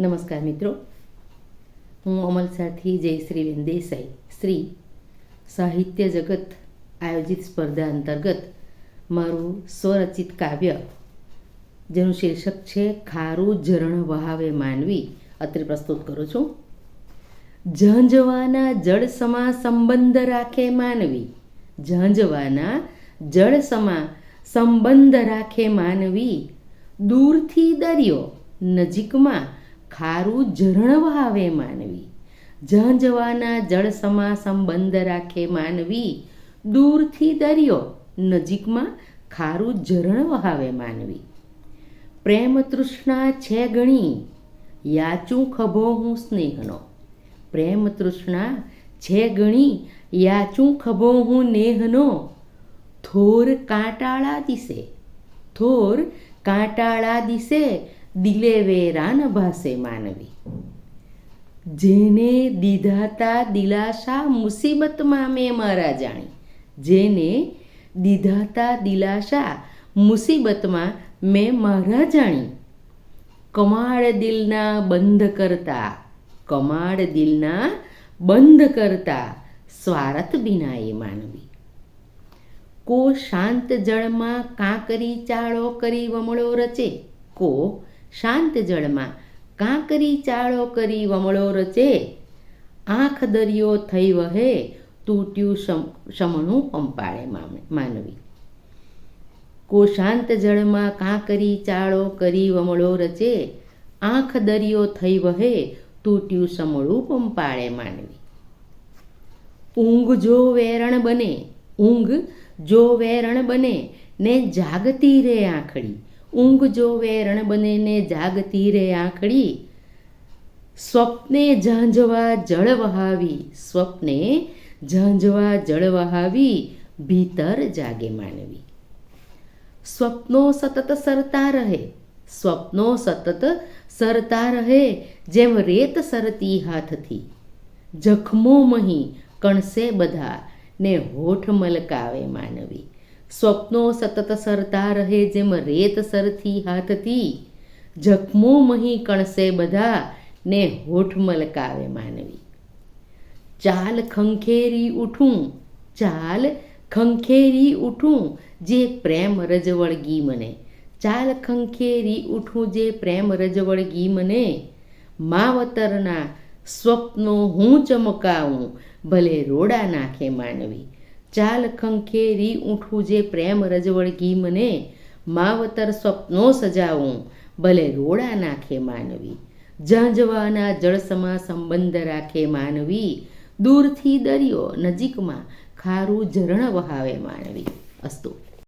નમસ્કાર મિત્રો, હું અમલ સાથી જયશ્રીબેન દેસાઈ શ્રી સાહિત્ય જગત આયોજિત સ્પર્ધા અંતર્ગત મારું સ્વરચિત કાવ્ય જેનું શીર્ષક છે ખારું ઝરણ વહાવે માનવી અત્રે પ્રસ્તુત કરું છું. ઝાંઝવાના જળ સમા સંબંધ રાખે માનવી, ઝાંઝવાના જળ સમા સંબંધ રાખે માનવી, દૂરથી દરિયો નજીકમાં ખારું ઝરણ વહાવે માનવી. ઝાંઝવાના જળ સમા સંબંધ રાખે માનવી, દૂરથી દરિયો નજીકમાં ખારું ઝરણ વહાવે માનવી. પ્રેમ તૃષ્ણા છે ઘણી, યાચું ખભો હું સ્નેહનો. પ્રેમ તૃષ્ણા છે ઘણી, યાચું ખભો હું નેહનો. થોર કાંટાળા દિશે, થોર કાંટાળા દિશે, દિલે વેરાન ભાસે માનવી. જેને દીધાતા દિલાસા મુસીબતમાં મેં મારા જાણી, જેને દીધાતા દિલાસા મુસીબતમાં મેં મારા જાણી. કમાડ દિલના બંધ કરતા, કમાડ દિલના બંધ કરતા, સ્વાર્થ બિનાએ માનવી. કો શાંત જળમાં કાંકરી ચાળો કરી વમળો રચે, કો શાંત જળમાં કાંકરી ચાળો કરી વમળો રચે. આંખ દરિયો થઈ વહે, તૂટ્યું શમણું પંપાળે માનવી. કો શાંત જળમાં કાંકરી ચાળો કરી વમળો રચે, આંખ દરિયો થઈ વહે, તૂટ્યું સમળું પંપાળે માનવી. ઊંઘ જો વેરણ બને, ઊંઘ જો વેરણ બને ને જાગતી રે આંખડી, ઊંઘ જો વેરણ બને ને જાગતી રે આંખડી. સ્વપ્ને ઝાંઝવા જળ વહાવી, સ્વપ્ને ઝાંઝવા જળ વહાવી, ભીતર જાગે માનવી. સ્વપ્નો સતત સરતા રહે, સ્વપ્નો સતત સરતા રહે, જેમ રેત સરતી હાથથી. જખમો મહી કણસે બધા ને હોઠ મલકાવે માનવી. સ્વપ્નો સતત સરતા રહે, જેમ રેત સરતી હાથથી. જખમો મહી કણસે બધા ને હોઠ મલકાવે માનવી. ચાલ ખંખેરી ઉઠું, ચાલ ખંખેરી ઉઠું, જે પ્રેમ રજવળગી મને. ચાલ ખંખેરી ઉઠું, જે પ્રેમ રજવળગી મને. માવતરના સ્વપ્નો હું ચમકાવું, ભલે રોડા નાખે માનવી. ચાલ ખંખેરી ઉઠું, જે પ્રેમ રજવળગી મને. માવતર સ્વપ્નો સજાવું, ભલે રોડા નાખે માનવી. ઝાંઝવાના જળસમા સંબંધ રાખે માનવી, દૂરથી દરિયો નજીકમાં ખારું ઝરણ વહાવે માનવી. અસ્તુ.